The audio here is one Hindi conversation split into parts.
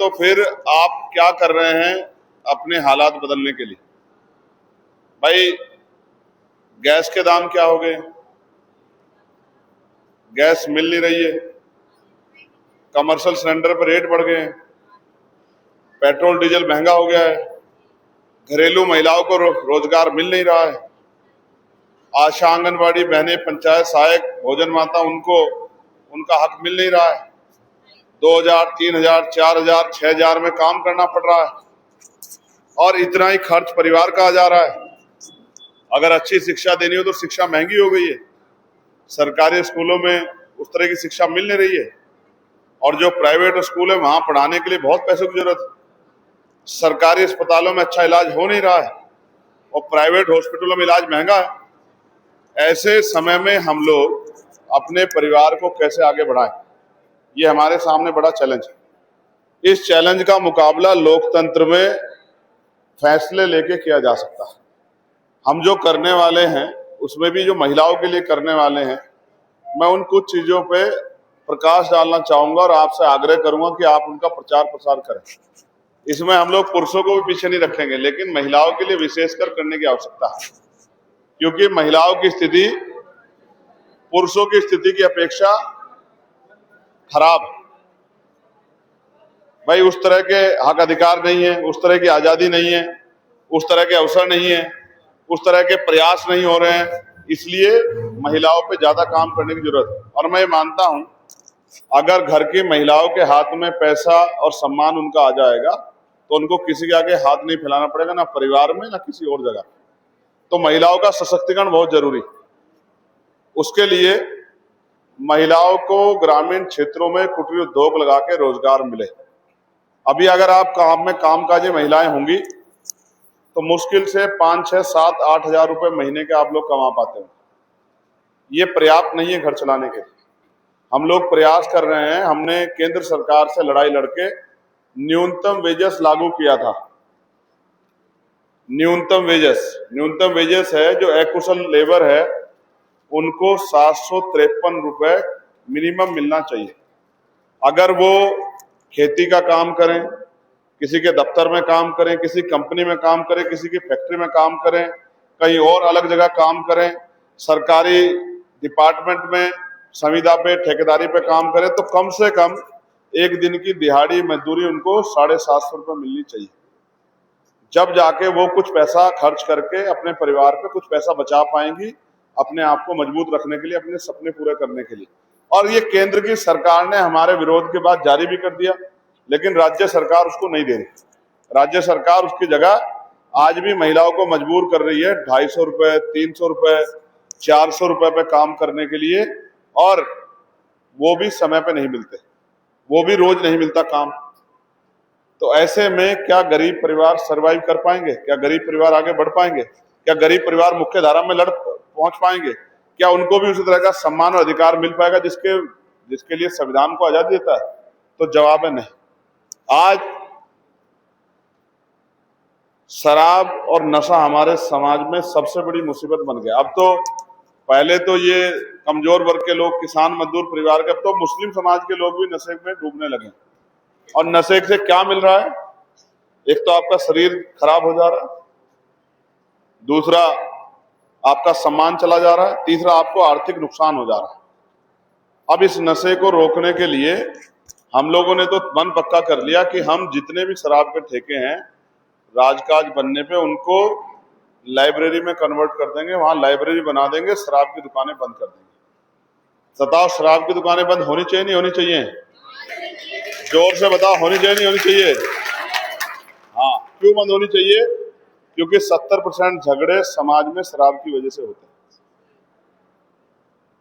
तो फिर आप क्या कर रहे हैं अपने हालात बदलने के लिए? भाई, गैस के दाम क्या हो गए? गैस मिल नहीं रही है, कमर्शियल सिलेंडर पर रेट बढ़ गए हैं, पेट्रोल डीजल महंगा हो गया है, घरेलू महिलाओं को रोजगार मिल नहीं रहा है, आशा आंगनबाड़ी बहनें, पंचायत सहायक, भोजन माता, उनको उनका हक मिल नहीं रहा है। 2000, 3000, 4000, 6000 में काम करना पड़ रहा है और इतना ही खर्च परिवार का आ जा रहा है। अगर अच्छी शिक्षा देनी हो तो शिक्षा महंगी हो गई है, सरकारी स्कूलों में उस तरह की शिक्षा मिल नहीं रही है और जो प्राइवेट स्कूल है वहां पढ़ाने के लिए बहुत पैसों की जरूरत है। सरकारी अस्पतालों में अच्छा इलाज हो नहीं रहा है और प्राइवेट हॉस्पिटलों में इलाज महंगा है। ऐसे समय में हम लोग अपने परिवार को कैसे आगे बढ़ाएं, ये हमारे सामने बड़ा चैलेंज है। इस चैलेंज का मुकाबला लोकतंत्र में फैसले लेके किया जा सकता है। हम जो करने वाले हैं उसमें भी जो महिलाओं के लिए करने वाले हैं, मैं उन कुछ चीजों पे प्रकाश डालना चाहूंगा और आपसे आग्रह करूंगा कि आप उनका प्रचार प्रसार करें। इसमें हम लोग पुरुषों को भी पीछे नहीं रखेंगे, लेकिन महिलाओं के लिए विशेषकर करने की आवश्यकता है, क्योंकि महिलाओं की स्थिति पुरुषों की स्थिति की अपेक्षा खराब है। भाई, उस तरह के हक अधिकार नहीं है, उस तरह की आजादी नहीं है, उस तरह के अवसर नहीं है, उस तरह के प्रयास नहीं हो रहे हैं, इसलिए महिलाओं पे ज्यादा काम करने की जरूरत है। और मैं मानता हूं अगर घर की महिलाओं के हाथ में पैसा और सम्मान उनका आ जाएगा तो उनको किसी के आगे हाथ नहीं फैलाना पड़ेगा, ना परिवार में ना किसी और जगह। तो महिलाओं का सशक्तिकरण बहुत जरूरी है। उसके लिए महिलाओं को ग्रामीण क्षेत्रों में कुटीर उद्योग लगा के रोजगार मिले। अभी अगर आप काम में कामकाजी महिलाएं होंगी तो मुश्किल से 5, 6, 7, 8 हजार रुपए महीने के आप लोग कमा पाते हो। ये पर्याप्त नहीं है घर चलाने के लिए। हम लोग प्रयास कर रहे हैं, हमने केंद्र सरकार से लड़ाई लड़के न्यूनतम वेजेस लागू किया था। न्यूनतम वेजेस है, जो अकुशल लेबर है उनको 753 रुपए मिनिमम मिलना चाहिए। अगर वो खेती का काम करें, किसी के दफ्तर में काम करें, किसी कंपनी में काम करें, किसी की फैक्ट्री में काम करें, कहीं और अलग जगह काम करें, सरकारी डिपार्टमेंट में, संविदा पे, ठेकेदारी पे काम करें, तो कम से कम एक दिन की दिहाड़ी मजदूरी उनको 750 रुपये मिलनी चाहिए। जब जाके वो कुछ पैसा खर्च करके अपने परिवार पे कुछ पैसा बचा पाएंगी, अपने आप को मजबूत रखने के लिए, अपने सपने पूरे करने के लिए। और ये केंद्र की सरकार ने हमारे विरोध के बाद जारी भी कर दिया, लेकिन राज्य सरकार उसको नहीं दे रही। राज्य सरकार उसकी जगह आज भी महिलाओं को मजबूर कर रही है 250 रुपए, 300 रुपए, 400 रुपए पे काम करने के लिए, और वो भी समय पे नहीं मिलते, वो भी रोज नहीं मिलता काम। तो ऐसे में क्या गरीब परिवार सरवाइव कर पाएंगे? क्या गरीब परिवार आगे बढ़ पाएंगे? क्या गरीब परिवार मुख्य धारा में पहुंच पाएंगे? क्या उनको भी उसी तरह का सम्मान और अधिकार मिल पाएगा जिसके लिए संविधान को आजादी देता है? तो जवाब है नहीं। आज शराब और नशा हमारे समाज में सबसे बड़ी मुसीबत बन गया। अब तो पहले तो ये कमजोर वर्ग के लोग, किसान मजदूर परिवार के, अब तो मुस्लिम समाज के लोग भी नशे में डूबने लगे। और नशे से क्या मिल रहा है? एक तो आपका शरीर खराब हो जा रहा है, दूसरा आपका सम्मान चला जा रहा है, तीसरा आपको आर्थिक नुकसान हो जा रहा है। अब इस नशे को रोकने के लिए हम लोगों ने तो मन पक्का कर लिया कि हम जितने भी शराब के ठेके हैं, राजकाज बनने पे उनको लाइब्रेरी में कन्वर्ट कर देंगे, वहां लाइब्रेरी बना देंगे, शराब की दुकानें बंद कर देंगे। बताओ, शराब की दुकानें बंद होनी चाहिए नहीं होनी चाहिए? जोर से बताओ, होनी चाहिए नहीं होनी चाहिए? हाँ, क्यों बंद होनी चाहिए? क्योंकि 70% झगड़े समाज में शराब की वजह से होते हैं।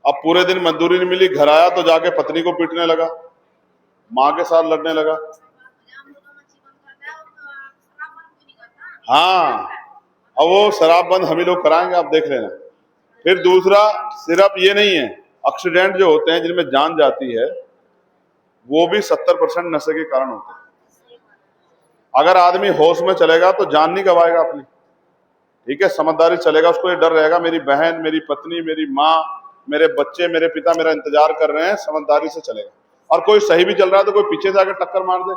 अब पूरे दिन मजदूरी नहीं मिली, घर आया तो जाके पत्नी को पीटने लगा, माँ के साथ लड़ने लगा। हाँ, अब वो शराब बंद हम ही लोग कराएंगे, आप देख लेना। फिर दूसरा, सिर्फ ये नहीं है, एक्सीडेंट जो होते हैं जिनमें जान जाती है, वो भी 70% नशे के कारण होते हैं। अगर आदमी होश में चलेगा तो जान नहीं गवाएगा अपनी, ठीक है, समझदारी चलेगा, उसको ये डर रहेगा मेरी बहन, मेरी पत्नी, मेरी माँ, मेरे बच्चे, मेरे पिता मेरा इंतजार कर रहे हैं, समझदारी से चलेगा। और कोई सही भी चल रहा है तो कोई पीछे से आकर टक्कर मार दे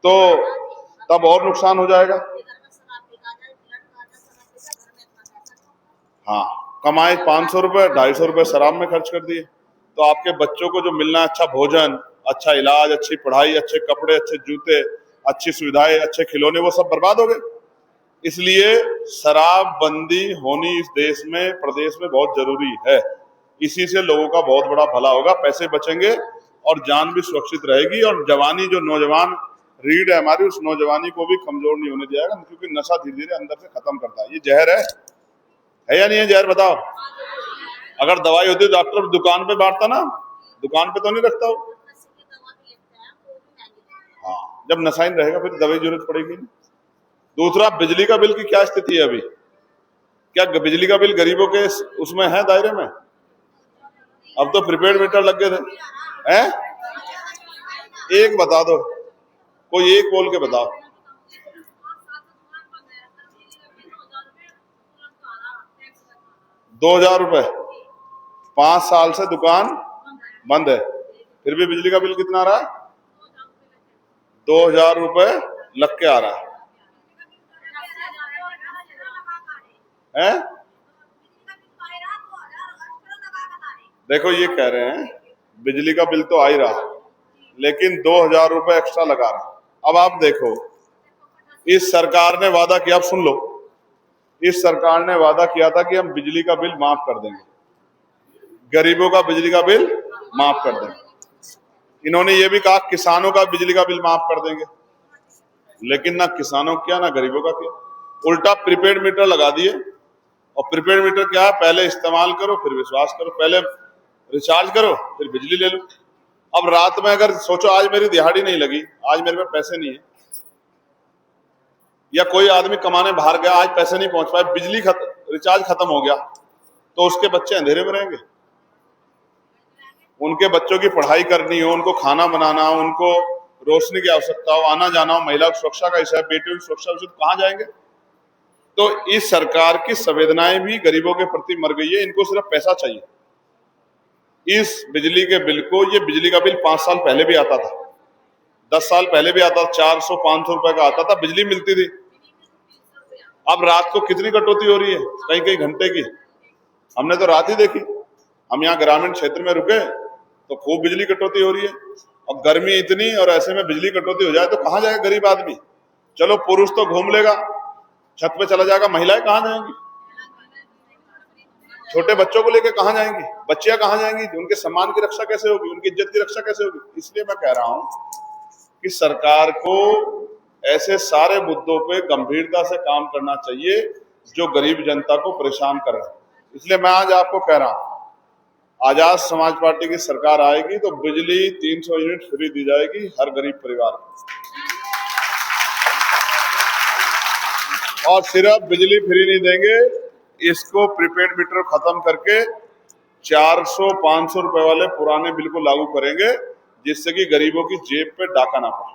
तो तब और नुकसान हो जाएगा। हाँ, कमाए 500 रुपए, 250 रुपए शराब में खर्च कर दिए, तो आपके बच्चों को जो मिलना है, अच्छा भोजन, अच्छा इलाज, अच्छी पढ़ाई, अच्छे कपड़े, अच्छे जूते, अच्छी सुविधाएं, अच्छे खिलौने, वो सब बर्बाद हो गए। इसलिए शराब बंदी होनी इस देश में, प्रदेश में बहुत जरूरी है। इसी से लोगों का बहुत बड़ा भला होगा, पैसे बचेंगे और जान भी सुरक्षित रहेगी, और जवानी, जो नौजवान रीढ़ है हमारी, उस नौजवानी को भी कमजोर नहीं होने दिया जाएगा, क्योंकि नशा धीरे धीरे अंदर से खत्म करता है। ये जहर है या नहीं है जहर, बताओ। अगर दवाई होती तो डॉक्टर दुकान पे बांटता ना, दुकान पे तो नहीं रखता हो। हाँ, जब नशा नहीं रहेगा फिर दवाई जरूरत पड़ेगी नहीं। दूसरा, बिजली का बिल की क्या स्थिति है अभी? क्या बिजली का बिल गरीबों के उसमें है दायरे में? अब तो प्रीपेड मीटर लग गए थे, हैं? एक बता दो, कोई एक बोल के बताओ। 2000 रुपए 5 साल से दुकान बंद है, फिर भी बिजली का बिल कितना आ रहा है? 2000 रुपए लग के आ रहा है। देखो, ये कह रहे हैं बिजली का बिल तो आ ही रहा, लेकिन 2000 रुपए एक्स्ट्रा लगा रहा। अब आप देखो, इस सरकार ने वादा किया, अब सुन लो, इस सरकार ने वादा किया था कि हम बिजली का बिल माफ कर देंगे, गरीबों का बिजली का बिल माफ कर देंगे। इन्होंने ये भी कहा किसानों का बिजली का बिल माफ कर देंगे, लेकिन ना किसानों किया ना गरीबों का किया, उल्टा प्रीपेड मीटर लगा दिए। और प्रीपेड मीटर क्या है? पहले इस्तेमाल करो फिर विश्वास करो, पहले रिचार्ज करो फिर बिजली ले लो। अब रात में अगर सोचो आज मेरी दिहाड़ी नहीं लगी, आज मेरे पास पैसे नहीं है, या कोई आदमी कमाने बाहर गया, आज पैसे नहीं पहुंच पाए, बिजली रिचार्ज खत्म हो गया, तो उसके बच्चे अंधेरे में रहेंगे। उनके बच्चों की पढ़ाई करनी हो, उनको खाना बनाना हो, उनको रोशनी की आवश्यकता हो, आना जाना हो, महिला की सुरक्षा का हिस्सा है, बेटियों की सुरक्षा, तो कहाँ जाएंगे? तो इस सरकार की संवेदनाएं भी गरीबों के प्रति मर गई है, इनको सिर्फ पैसा चाहिए। इस बिजली के बिल को, ये बिजली का बिल 5 साल पहले भी आता था, 10 साल पहले भी आता था, 400-500 रुपए का आता था, बिजली मिलती थी। अब रात को कितनी कटौती हो रही है, कई कई घंटे की। हमने तो रात ही देखी, हम यहाँ ग्रामीण क्षेत्र में रुके तो खूब बिजली कटौती हो रही है, और गर्मी इतनी, और ऐसे में बिजली कटौती हो जाए तो कहाँ जाएगा गरीब आदमी? चलो पुरुष तो घूम लेगा, छत पे चला जाएगा, महिलाएं कहाँ जाएंगी? छोटे बच्चों को लेकर कहाँ जाएंगी? बच्चियां कहाँ जाएंगी? उनके सम्मान की रक्षा कैसे होगी? उनकी इज्जत की रक्षा कैसे होगी? इसलिए मैं कह रहा हूं कि सरकार को ऐसे सारे मुद्दों पे गंभीरता से काम करना चाहिए जो गरीब जनता को परेशान कर रहे हैं। इसलिए मैं आज आपको कह रहा हूं, आजाद समाज पार्टी की सरकार आएगी तो बिजली 300 यूनिट फ्री दी जाएगी हर गरीब परिवार को। और सिर्फ बिजली फ्री नहीं देंगे, इसको प्रीपेड मीटर खत्म करके 400-500 रुपए वाले पुराने बिल को लागू करेंगे, जिससे कि गरीबों की जेब पे डाका ना पड़े।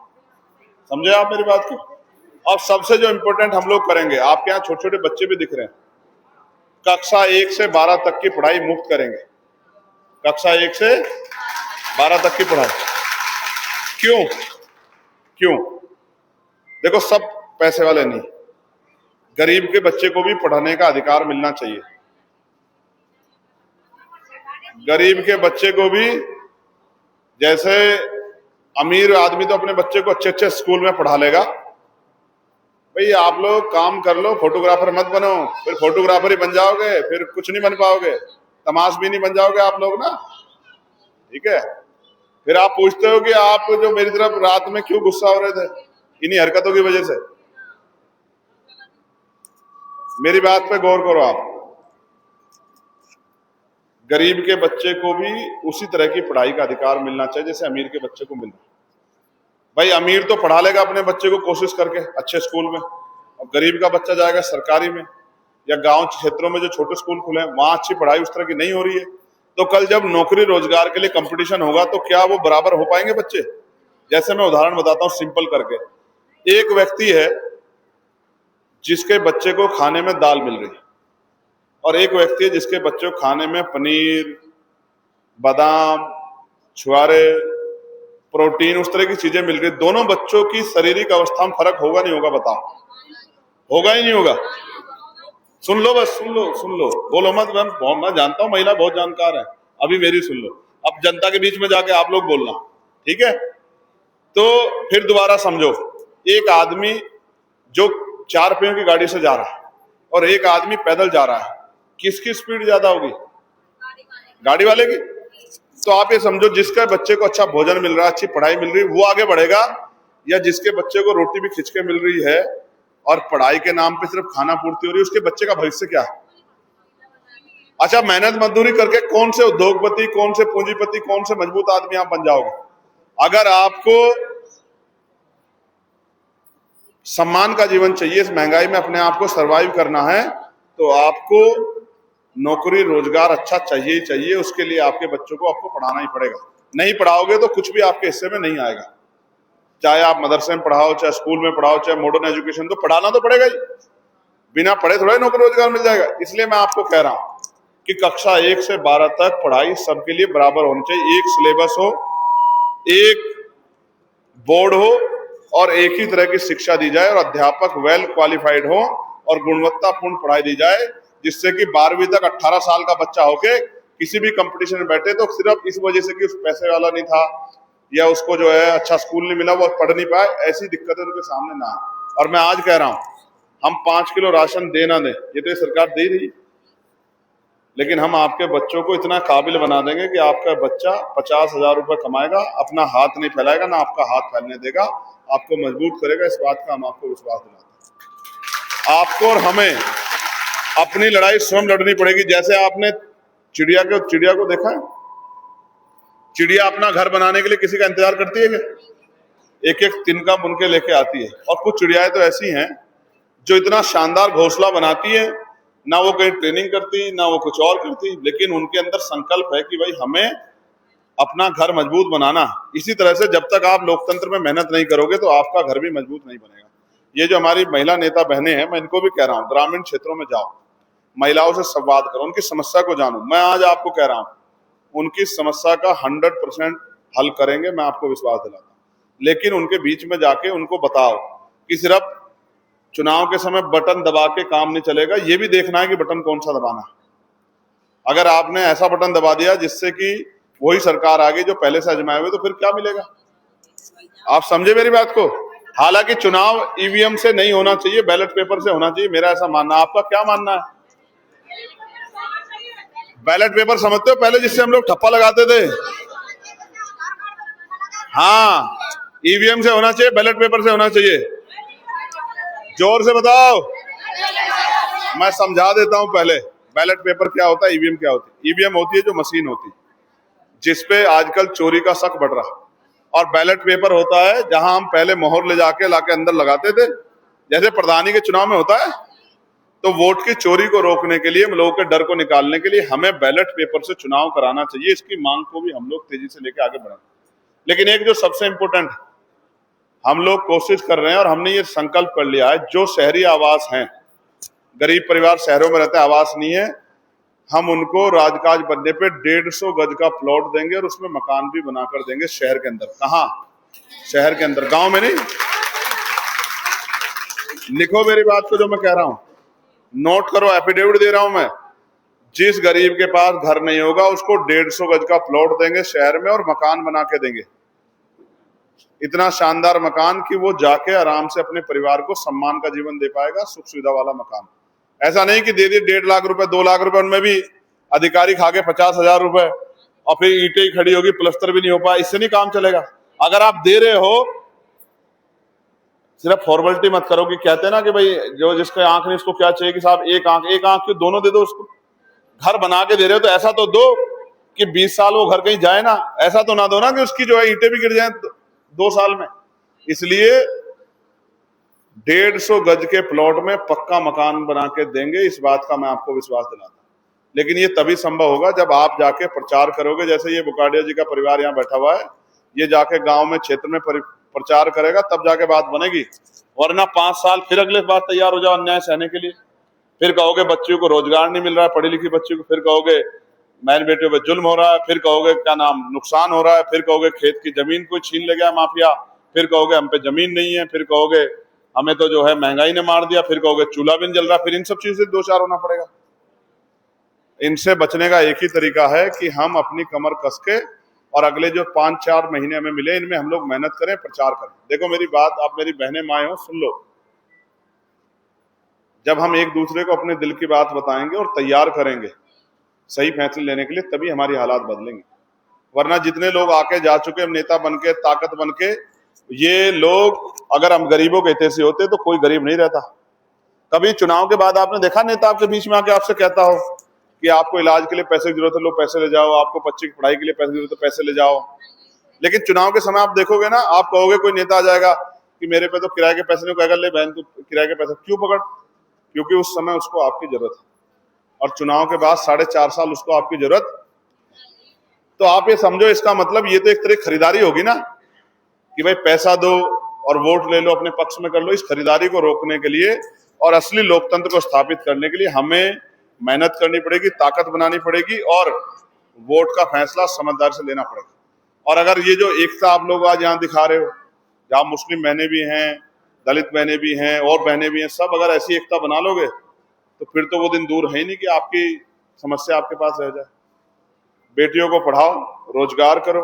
समझे आप मेरी बात को? और सबसे जो इम्पोर्टेंट हम लोग करेंगे, आपके यहाँ छोटे छोटे बच्चे भी दिख रहे हैं, कक्षा 1 से 12 तक की पढ़ाई मुफ्त करेंगे। कक्षा 1 से 12 तक की पढ़ाई। क्यों? क्यों? देखो, सब पैसे वाले नहीं, गरीब के बच्चे को भी पढ़ने का अधिकार मिलना चाहिए। गरीब के बच्चे को भी, जैसे अमीर आदमी तो अपने बच्चे को अच्छे अच्छे स्कूल में पढ़ा लेगा, भाई आप लोग काम कर लो, फोटोग्राफर मत बनो, फिर फोटोग्राफर ही बन जाओगे, फिर कुछ नहीं बन पाओगे, तमाश भी नहीं बन जाओगे आप लोग ना, ठीक है? फिर आप पूछते हो कि आप जो मेरी तरफ रात में क्यों गुस्सा हो रहे थे, इन्हीं हरकतों की वजह से। मेरी बात पे गौर करो आप, गरीब के बच्चे को भी उसी तरह की पढ़ाई का अधिकार मिलना चाहिए जैसे अमीर के बच्चे को मिल रहा है। भाई अमीर तो पढ़ा लेगा अपने बच्चे को कोशिश करके अच्छे स्कूल में, और गरीब का बच्चा जाएगा सरकारी में, या गांव क्षेत्रों में जो छोटे स्कूल खुले हैं वहां अच्छी पढ़ाई उस तरह की नहीं हो रही है, तो कल जब नौकरी रोजगार के लिए कंपटीशन होगा तो क्या वो बराबर हो पाएंगे बच्चे? जैसे मैं उदाहरण बताता हूँ सिंपल करके, एक व्यक्ति है जिसके बच्चे को खाने में दाल मिल रही है, और एक व्यक्ति है जिसके बच्चे को खाने में पनीर, बादाम, छुआरे, प्रोटीन, उस तरह की चीजें मिल रही, दोनों बच्चों की शारीरिक अवस्था में फर्क होगा नहीं होगा? बताओ, होगा ही नहीं होगा? सुन लो, बस सुन लो, बोलो मत। मैं जानता हूं महिला बहुत जानकार है, अभी मेरी सुन लो, अब जनता के बीच में जाके आप लोग बोलना, ठीक है? तो फिर दोबारा समझो, एक आदमी जो 4 पहियों की गाड़ी से जा रहा है और एक आदमी पैदल जा रहा है, किसकी स्पीड ज्यादा होगी? गाड़ी वाले की। तो आप ये समझो, जिसका बच्चे को अच्छा भोजन मिल रहा है, अच्छी पढ़ाई मिल रही है, वो आगे बढ़ेगा, या जिसके बच्चे को रोटी भी खिंच के मिल रही है और पढ़ाई के नाम पे सिर्फ खाना पूर्ति हो रही है, उसके बच्चे का भविष्य क्या है? अच्छा, मेहनत मजदूरी करके कौन से उद्योगपति, कौन से पूंजीपति, कौन से मजबूत आदमी आप बन जाओगे? अगर आपको सम्मान का जीवन चाहिए, इस महंगाई में अपने आप को सरवाइव करना है, तो आपको नौकरी रोजगार अच्छा चाहिए ही चाहिए। उसके लिए आपके बच्चों को आपको पढ़ाना ही पड़ेगा। नहीं पढ़ाओगे तो कुछ भी आपके हिस्से में नहीं आएगा। चाहे आप मदरसे में पढ़ाओ, चाहे स्कूल में पढ़ाओ, चाहे मॉडर्न एजुकेशन, तो पढ़ाना तो पड़ेगा ही। बिना पढ़े थोड़ा नौकरी रोजगार मिल जाएगा। इसलिए मैं आपको कह रहा हूं कि कक्षा 1 से 12 तक पढ़ाई सबके लिए बराबर होनी चाहिए। एक सिलेबस हो, एक बोर्ड हो और एक ही तरह की शिक्षा दी जाए, और अध्यापक वेल क्वालिफाइड हो और गुणवत्तापूर्ण पढ़ाई दी जाए, जिससे कि 12वीं तक 18 साल का बच्चा होके किसी भी कंपटीशन में बैठे तो सिर्फ इस वजह से कि उस पैसे वाला नहीं था या उसको जो है अच्छा स्कूल नहीं मिला, वो पढ़ नहीं पाए, ऐसी दिक्कतें उनके सामने ना आए। और मैं आज कह रहा हूं, हम 5 किलो राशन दे ना दें, ये तो ये सरकार दे रही, लेकिन हम आपके बच्चों को इतना काबिल बना देंगे कि आपका बच्चा 50,000 रुपए कमाएगा, अपना हाथ नहीं फैलाएगा, ना आपका हाथ फैलने देगा, आपको मजबूत करेगा। इस बात का हम आपको विश्वास दिलाते हैं। आपको और हमें अपनी लड़ाई स्वयं लड़नी पड़ेगी। जैसे आपने चिड़िया को देखा है, चिड़िया अपना घर बनाने के लिए किसी का इंतजार करती है क्या? एक एक तिनका बुन के लेके आती है। और कुछ चिड़ियाएं तो ऐसी हैं जो इतना शानदार घोंसला बनाती है, ना वो कहीं ट्रेनिंग करती, ना वो कुछ और करती, लेकिन उनके अंदर संकल्प है कि भाई हमें अपना घर मजबूत बनाना। इसी तरह से जब तक आप लोकतंत्र में मेहनत नहीं करोगे तो आपका घर भी मजबूत नहीं बनेगा। ये जो हमारी महिला नेता बहनें हैं, मैं इनको भी कह रहा हूँ, ग्रामीण क्षेत्रों में जाओ, महिलाओं से संवाद करो, उनकी समस्या को जानो। मैं आज आपको कह रहा हूँ, उनकी समस्या का 100% हल करेंगे, मैं आपको विश्वास दिलाता हूँ। लेकिन उनके बीच में जाके उनको बताओ कि सिर्फ चुनाव के समय बटन दबा के काम नहीं चलेगा, ये भी देखना है कि बटन कौन सा दबाना है। अगर आपने ऐसा बटन दबा दिया जिससे कि वही सरकार आ गई जो पहले से आजमाए हुए, तो फिर क्या मिलेगा? आप समझे मेरी बात को? हालांकि चुनाव ईवीएम से नहीं होना चाहिए, बैलेट पेपर से होना चाहिए, मेरा ऐसा मानना। आपका क्या मानना है? बैलेट पेपर समझते हो पहले जिससे हम लोग ठप्पा लगाते थे? हाँ, ईवीएम से होना चाहिए, बैलेट पेपर से होना चाहिए। जोर से बताओ, मैं समझा देता हूं। पहले बैलेट पेपर क्या होता है, ईवीएम क्या होती है? ईवीएम होती है जो मशीन होती है जिसपे आजकल चोरी का शक बढ़ रहा है, और बैलेट पेपर होता है जहां हम पहले मोहर ले जाके लाके अंदर लगाते थे, जैसे प्रधानी के चुनाव में होता है। तो वोट की चोरी को रोकने के लिए, लोगों के डर को निकालने के लिए हमें बैलेट पेपर से चुनाव कराना चाहिए। इसकी मांग को भी हम लोग तेजी से लेके आगे बढ़ेंगे। लेकिन एक जो सबसे इंपॉर्टेंट हम लोग कोशिश कर रहे हैं और हमने ये संकल्प कर लिया है, जो शहरी आवास हैं, गरीब परिवार शहरों में रहते हैं, आवास नहीं है, हम उनको राजकाज बनने पे 150 गज का प्लॉट देंगे और उसमें मकान भी बनाकर देंगे शहर के अंदर। कहाँ? शहर के अंदर, गांव में नहीं। लिखो मेरी बात को जो मैं कह रहा हूं, नोट करो, एफिडेविट दे रहा हूं मैं। जिस गरीब के पास घर नहीं होगा उसको 150 गज का प्लॉट देंगे शहर में और मकान बना के देंगे। इतना शानदार मकान कि वो जाके आराम से अपने परिवार को सम्मान का जीवन दे पाएगा, सुख सुविधा वाला मकान। ऐसा नहीं कि दे दिए 1.5 लाख रुपए, 2 लाख रुपए, उनमें भी अधिकारी खा के 50,000 रुपए और फिर ईंटें ही खड़ी होगी, प्लस्तर भी नहीं हो पाया। इससे नहीं काम चलेगा। अगर आप दे रहे हो, सिर्फ फॉर्मेलिटी मत करो कि कहते हैं ना कि भाई जो जिसके आंख नहीं उसको क्या चाहिए कि साहब एक आंख क्यों, दोनों दे दो उसको। घर बना के दे रहे हो तो ऐसा तो दो कि 20 साल वो घर कहीं जाए ना। ऐसा तो ना दो ना कि उसकी जो है ईंटें भी गिर जाए 2 साल में। इसलिए 150 गज के प्लॉट में पक्का मकान बना के देंगे, इस बात का मैं आपको विश्वास दिलाता हूं। लेकिन ये तभी संभव होगा जब आप जाके प्रचार करोगे। जैसे ये बुकाडिया जी का परिवार यहाँ बैठा हुआ है, ये जाके गांव में क्षेत्र में प्रचार करेगा, तब जाके बात बनेगी। वरना 5 साल फिर अगले बात तैयार हो जाओ अन्याय सहने के लिए। फिर कहोगे बच्चियों को रोजगार नहीं मिल रहा है, पढ़ी लिखी बच्चियों को, फिर कहोगे बहन बेटियों पे जुल्म हो रहा है, फिर कहोगे क्या नाम नुकसान हो रहा है, फिर कहोगे खेत की जमीन कोई छीन ले गया माफिया, फिर कहोगे हम पे जमीन नहीं है, फिर कहोगे हमें तो जो है महंगाई ने मार दिया, फिर कहोगे चूल्हा भी नहीं जल रहा। फिर इन सब चीजों से दो चार होना पड़ेगा। इनसे बचने का एक ही तरीका है कि हम अपनी कमर कस के और अगले जो 5-4 महीने हमें मिले इनमें हम लोग मेहनत करें, प्रचार करें। देखो मेरी बात, आप मेरी बहनें माएँ हो, सुन लो। जब हम एक दूसरे को अपने दिल की बात बताएंगे और तैयार करेंगे सही फैसले लेने के लिए, तभी हमारी हालात बदलेंगे। वरना जितने लोग आके जा चुके नेता बनके, ताकत बनके, ये लोग अगर हम गरीबों के हित से होते तो कोई गरीब नहीं रहता। कभी चुनाव के बाद आपने देखा नेता आपके बीच में आके आपसे कहता हो कि आपको इलाज के लिए पैसे की जरूरत है, लो पैसे ले जाओ, आपको बच्चे की पढ़ाई के लिए पैसे की जरूरत है, पैसे ले जाओ। लेकिन चुनाव के समय आप देखोगे ना, आप कहोगे कोई नेता आ जाएगा कि मेरे पे तो किराए के पैसे नहीं, कहेगा ले बहन तू किराए के पैसे क्यों पकड़, क्योंकि उस समय उसको आपकी जरूरत है और चुनाव के बाद 4.5 साल उसको आपकी जरूरत। तो आप ये समझो, इसका मतलब ये तो एक तरह की खरीदारी होगी ना कि भाई पैसा दो और वोट ले लो, अपने पक्ष में कर लो। इस खरीदारी को रोकने के लिए और असली लोकतंत्र को स्थापित करने के लिए हमें मेहनत करनी पड़ेगी, ताकत बनानी पड़ेगी और वोट का फैसला समझदारी से लेना पड़ेगा। और अगर ये जो एकता आप लोग आज यहाँ दिखा रहे हो, जहाँ मुस्लिम बहनें भी हैं, दलित बहनें भी हैं और बहनें भी हैं, सब अगर ऐसी एकता बना लोगे तो फिर तो वो दिन दूर है ही नहीं कि आपकी समस्या आपके पास रह जाए। बेटियों को पढ़ाओ, रोजगार करो,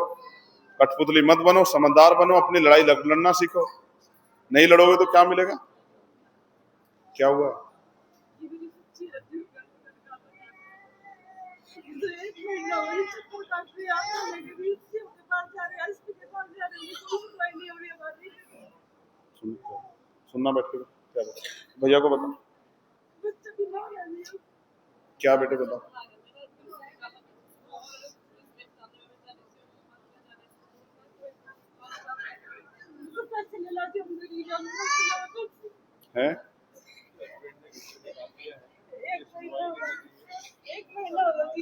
कठपुतली मत बनो, समझदार बनो, अपनी लड़ाई लड़ना सीखो। नहीं लड़ोगे तो क्या मिलेगा? क्या हुआ? सुनना बैठ के क्या भैया को बताओ क्या बेटे बताओ। है एक महीना होगा।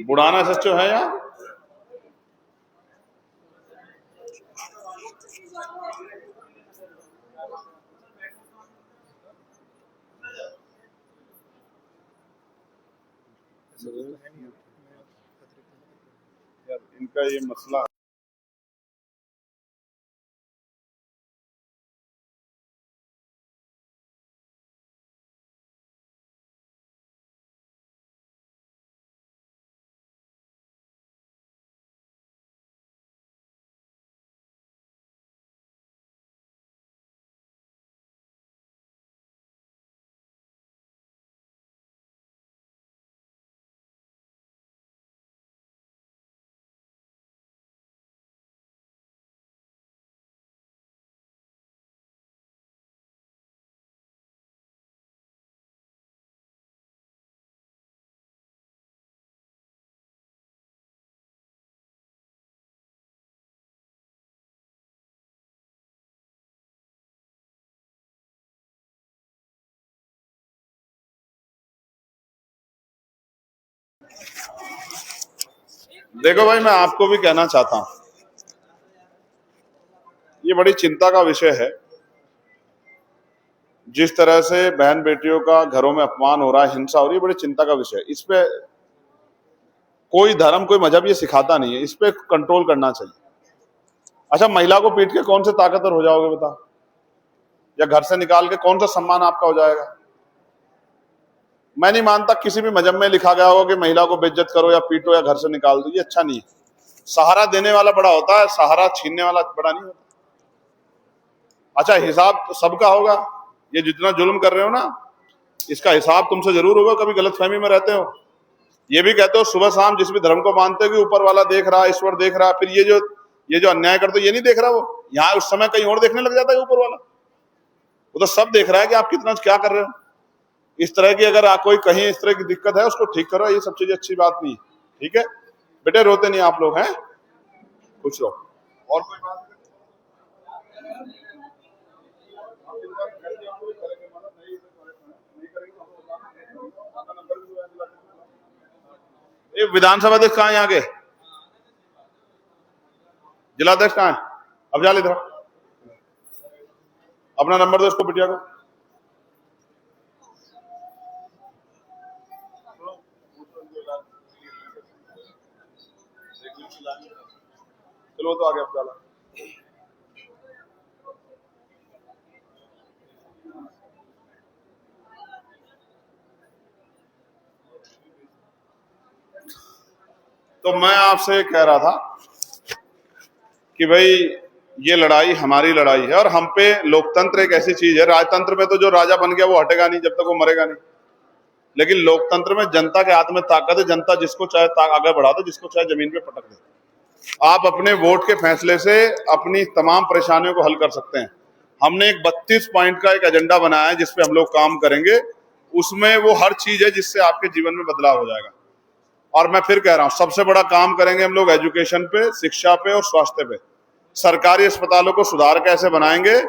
बुढ़ाना सच्चो है यार। यार इनका ये मसला देखो भाई, मैं आपको भी कहना चाहता हूं, ये बड़ी चिंता का विषय है। जिस तरह से बहन बेटियों का घरों में अपमान हो रहा है, हिंसा हो रही है, बड़ी चिंता का विषय है। इस पे कोई धर्म कोई मजहब ये सिखाता नहीं है, इस पे कंट्रोल करना चाहिए। अच्छा, महिला को पीट के कौन से ताकतवर हो जाओगे बता, या घर से निकाल के कौन सा सम्मान आपका हो जाएगा? मैं नहीं मानता किसी भी मजहब में लिखा गया होगा कि महिला को बेइज्जत करो या पीटो या घर से निकाल दो। ये अच्छा नहीं है। सहारा देने वाला बड़ा होता है, सहारा छीनने वाला बड़ा नहीं होता। अच्छा, हिसाब तो सबका होगा। ये जितना जुल्म कर रहे हो ना, इसका हिसाब तुमसे जरूर होगा। कभी गलतफहमी में रहते हो, ये भी कहते हो सुबह शाम जिस भी धर्म को मानते हो कि ऊपर वाला देख रहा है, ईश्वर देख रहा है, फिर ये जो अन्याय करते हो ये नहीं देख रहा। वो यहाँ उस समय कहीं और देखने लग जाता है ऊपर वाला। वो तो सब देख रहा है कि आप कितना क्या कर रहे हो। इस तरह की अगर कोई कहीं इस तरह की दिक्कत है उसको ठीक करो। ये सब चीजें अच्छी बात नहीं, ठीक है बेटे? रोते नहीं आप लोग, हैं? कुछ रहो। और कोई बात? ये विधानसभा अध्यक्ष कहाँ यहाँ के? जिलाध्यक्ष कहाँ है? अब जा ले इधर, अपना नंबर दो इसको, बिटिया को। चलो तो आगे, अब डाला। तो मैं आपसे कह रहा था कि भाई ये लड़ाई हमारी लड़ाई है, और हम पे लोकतंत्र एक ऐसी चीज है, राजतंत्र में तो जो राजा बन गया वो हटेगा नहीं जब तक वो मरेगा नहीं, लेकिन लोकतंत्र में जनता के हाथ में ताकत है, जनता जिसको चाहे आगे बढ़ा दे, जिसको चाहे जमीन पे पटक दे। आप अपने वोट के फैसले से अपनी तमाम परेशानियों को हल कर सकते हैं। हमने एक 32 पॉइंट का एक एजेंडा बनाया है जिसपे हम लोग काम करेंगे, उसमें वो हर चीज है जिससे आपके जीवन में बदलाव हो जाएगा। और मैं फिर कह रहा हूं, सबसे बड़ा काम करेंगे हम लोग एजुकेशन पे, शिक्षा पे और स्वास्थ्य पे। सरकारी अस्पतालों को सुधार कैसे बनाएंगे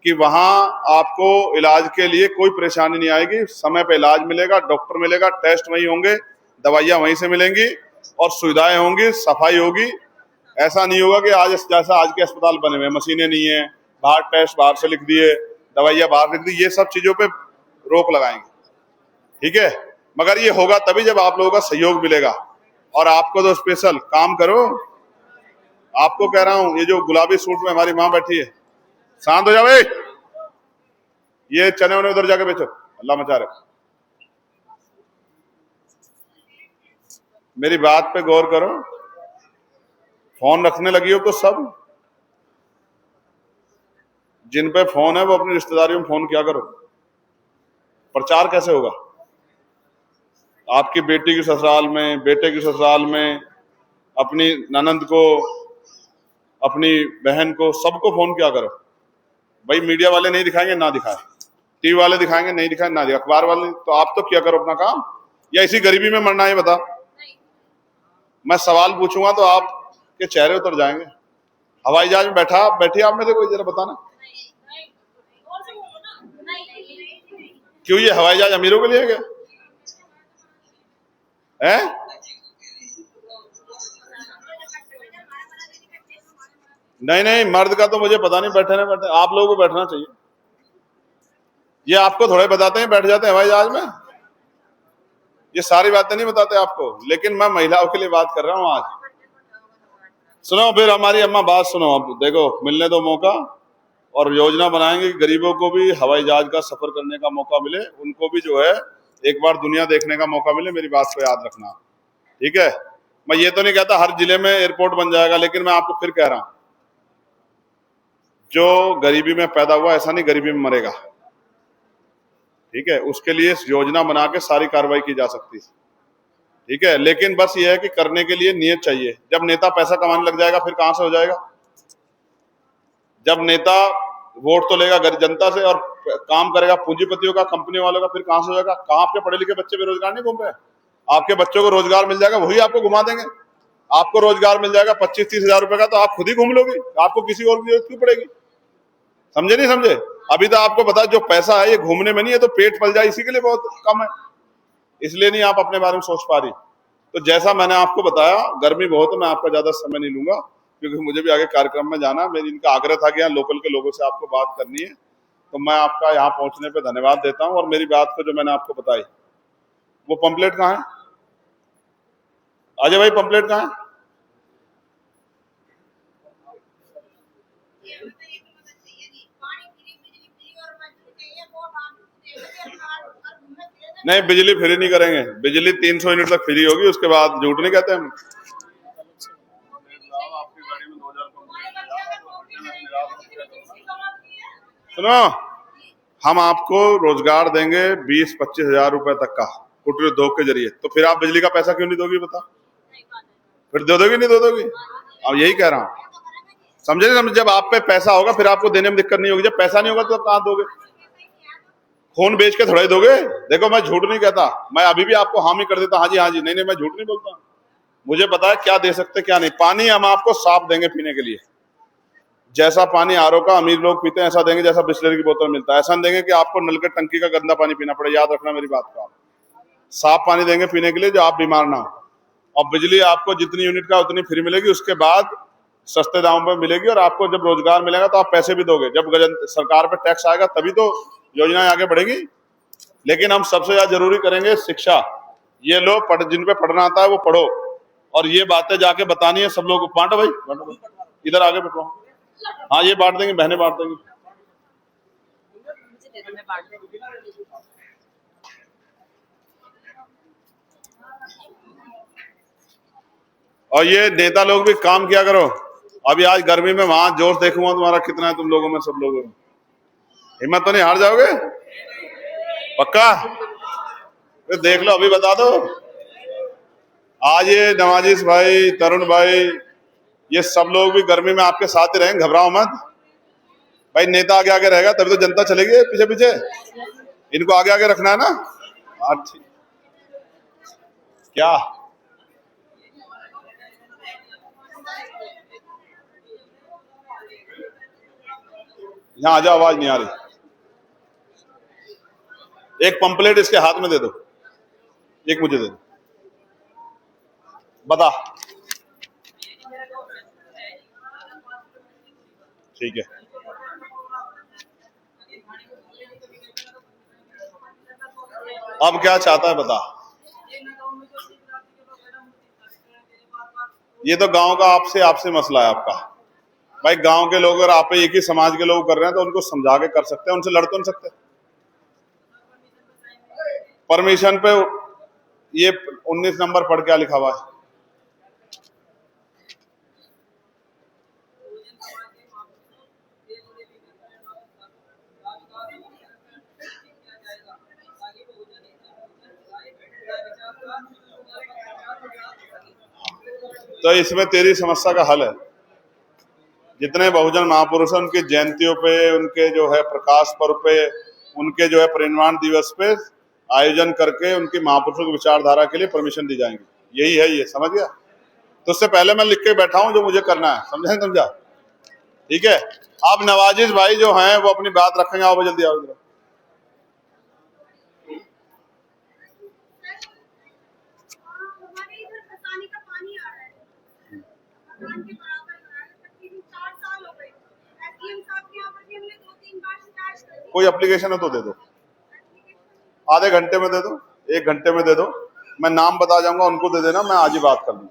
कि वहां आपको इलाज के लिए कोई परेशानी नहीं आएगी, समय पे इलाज मिलेगा, डॉक्टर मिलेगा, टेस्ट वहीं होंगे, दवाइयां वहीं से मिलेंगी और सुविधाएं होंगी, सफाई होगी। ऐसा नहीं होगा कि आज जैसा आज के अस्पताल बने हुए, मशीनें नहीं है, बाहर टेस्ट बाहर से लिख दिए, दवाइयां बाहर लिख दी, ये सब चीजों पे रोक लगाएंगे, ठीक है। मगर ये होगा तभी जब आप लोगों का सहयोग मिलेगा। और आपको तो स्पेशल काम करो, आपको कह रहा हूं, ये जो गुलाबी सूट में हमारी माँ बैठी है, शांत हो जाओ, ये चने उन्हें उधर जाके बेचो, अल्लाह मचा रहे। मेरी बात पे गौर करो, फोन रखने लगी हो तो सब जिन पे फोन है वो अपनी रिश्तेदारियों में फोन किया करो। प्रचार कैसे होगा? आपकी बेटी की ससुराल में, बेटे की ससुराल में, अपनी ननंद को, अपनी बहन को, सबको फोन किया करो। भाई मीडिया वाले नहीं दिखाएंगे ना दिखाए, टीवी वाले दिखाएंगे नहीं दिखाए ना दिखाए, अखबार वाले, तो आप तो किया करो अपना काम। या इसी गरीबी में मरना है बता? मैं सवाल पूछूंगा तो आपके चेहरे उतर जाएंगे। हवाई जहाज में बैठी आप में से कोई, जरा बताना क्यों ये हवाई जहाज अमीरों के लिए क्या है? नहीं, मर्द का तो मुझे पता नहीं, बैठे ना बैठे, आप लोगों को बैठना चाहिए। ये आपको थोड़े बताते हैं बैठ जाते हैं हवाई जहाज में, ये सारी बातें नहीं बताते आपको, लेकिन मैं महिलाओं के लिए बात कर रहा हूं आज। सुनो फिर हमारी अम्मा, बात सुनो, अब देखो मिलने दो मौका, और योजना बनाएंगे कि गरीबों को भी हवाई जहाज का सफर करने का मौका मिले, उनको भी जो है एक बार दुनिया देखने का मौका मिले। मेरी बात को याद रखना, ठीक है। मैं ये तो नहीं कहता हर जिले में एयरपोर्ट बन जाएगा, लेकिन मैं आपको फिर कह रहा हूं, जो गरीबी में पैदा हुआ ऐसा नहीं गरीबी में मरेगा, ठीक है। उसके लिए योजना बना के सारी कार्रवाई की जा सकती है, ठीक है। लेकिन बस ये है कि करने के लिए नियत चाहिए। जब नेता पैसा कमाने लग जाएगा फिर कहां से हो जाएगा? जब नेता वोट तो लेगा गरीब जनता से और काम करेगा पूंजीपतियों का, कंपनी वालों का, फिर कहां से हो जाएगा? कहां आपके पढ़े लिखे बच्चे बेरोजगार नहीं घूम रहे? आपके बच्चों को रोजगार मिल जाएगा, वही आपको घुमा देंगे। आपको रोजगार मिल जाएगा 25-30 हजार रुपए का, तो आप खुद ही घूम लोगे, आपको किसी और की जरूरत क्यों पड़ेगी? समझे नहीं समझे? अभी तो आपको पता जो पैसा है ये घूमने में नहीं है, तो पेट पल जाए इसी के लिए बहुत कम है, इसलिए नहीं आप अपने बारे में सोच पा रही। तो जैसा मैंने आपको बताया, गर्मी बहुत है, मैं आपका ज्यादा समय नहीं लूंगा क्योंकि मुझे भी आगे कार्यक्रम में जाना। मेरी इनका आग्रह था कि यहाँ लोकल के लोगों से आपको बात करनी है, तो मैं आपका यहाँ पहुंचने पे धन्यवाद देता हूँ। और मेरी बात को जो मैंने आपको बताई, वो पंपलेट कहाँ है? अजय भाई पंपलेट कहाँ है? नहीं, बिजली फ्री नहीं करेंगे, बिजली 300 यूनिट तक फ्री होगी, उसके बाद झूठ नहीं कहते हम। सुनो, हम आपको रोजगार देंगे 20-25 हजार रुपए तक का कुटीर उद्योग के जरिए, तो फिर आप बिजली का पैसा क्यों नहीं दोगी? बता, फिर दे दोगी नहीं दे दोगी? अब यही कह रहा हूं, समझे नहीं? जब आप पे पैसा होगा फिर आपको देने में दिक्कत नहीं होगी, जब पैसा नहीं होगा तो कहां दोगे? खून बेच के थोड़ा ही दोगे? देखो मैं झूठ नहीं कहता, मैं अभी भी आपको हामी कर देता, हाँ जी, नहीं, मैं झूठ नहीं बोलता, मुझे पता है क्या दे सकते क्या नहीं। पानी हम आपको साफ देंगे पीने के लिए, जैसा पानी आरओ का अमीर लोग पीते हैं ऐसा देंगे, जैसा बिस्लरी की बोतल मिलता है ऐसा देंगे कि आपको नल के टंकी का गंदा पानी पीना पड़े। याद रखना मेरी बात को, आप साफ पानी देंगे पीने के लिए जो आप बीमार ना हो। और बिजली आपको जितनी यूनिट का उतनी फ्री मिलेगी। उसके बाद सस्ते दामों पे मिलेगी, और आपको जब रोजगार मिलेगा तो आप पैसे भी दोगे। जब सरकार पे टैक्स आएगा तभी तो योजनाएं आगे बढ़ेगी। लेकिन हम सबसे ज्यादा जरूरी करेंगे शिक्षा। ये लोग जिन पे पढ़ना आता है वो पढ़ो, और ये बातें जाके बतानी है सब लोग। बांटो भाई, बांटो, इधर आगे बैठो। हाँ, ये बांट देंगे, बहनें बांट देंगी। और ये नेता लोग भी काम किया करो। अभी आज गर्मी में वहां जोश देखूंगा तुम्हारा कितना है, तुम लोगों में, सब लोगों में। हिम्मत तो नहीं हार जाओगे? पक्का? तो देख लो, अभी बता दो। आज ये नवाजिश भाई, तरुण भाई, ये सब लोग भी गर्मी में आपके साथ ही रहेंगे, घबराओ मत भाई। नेता आगे आगे रहेगा तभी तो जनता चलेगी पीछे पीछे। इनको आगे आगे रखना है ना। हाँ ठीक। क्या यहाँ आ जाओ, आवाज नहीं आ रही। एक पंपलेट इसके हाथ में दे दो, एक मुझे दे दो। बता। ठीक है, अब क्या चाहता है बता। ये तो गांव का आपसे मसला है आपका भाई। गांव के लोग और आप एक ही समाज के लोग कर रहे हैं तो उनको समझा के कर सकते हैं, उनसे लड़ तो नहीं सकते। परमिशन पे ये 19 नंबर पढ़ क्या लिखा हुआ है? तो इसमें तेरी समस्या का हल है। जितने बहुजन महापुरुष हैं उनकी जयंतियों पे, उनके जो है प्रकाश पर्व पे, उनके जो है परिनिर्वाण दिवस पे आयोजन करके उनकी महापुरुषों की विचारधारा के लिए परमिशन दी जाएंगी। यही है, ये समझ गया? तो उससे पहले मैं लिख के बैठा हूं जो मुझे करना है, समझा? ठीक है। अब नवाजिश भाई जो हैं वो अपनी बात रखेंगे। आओ जल्दी, आओ इधर। कोई एप्लीकेशन है तो दे दो, आधे घंटे में दे दो, 1 घंटे में दे दो। मैं नाम बता जाऊंगा, उनको दे देना, मैं आज ही बात कर लूंगा।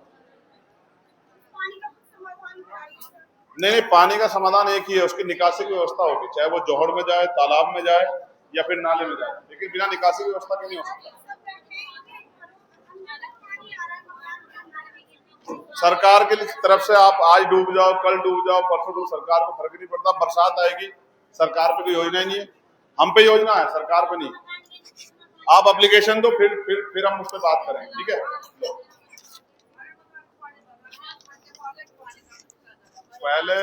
नहीं, पानी का समाधान एक ही है, उसकी निकासी की व्यवस्था होगी, चाहे वो जोहड़ में जाए, तालाब में जाए या फिर नाले में जाए, लेकिन बिना निकासी की व्यवस्था के नहीं हो सकता। सरकार की तरफ से आप आज डूब जाओ, कल डूब जाओ, परसों डूब, सरकार को फर्क नहीं पड़ता। बरसात आएगी, सरकार पे कोई योजना ही नहीं है। हम पे योजना है, सरकार पे नहीं। आप एप्लीकेशन दो, फिर हम उस पर बात करेंगे, ठीक है? पहले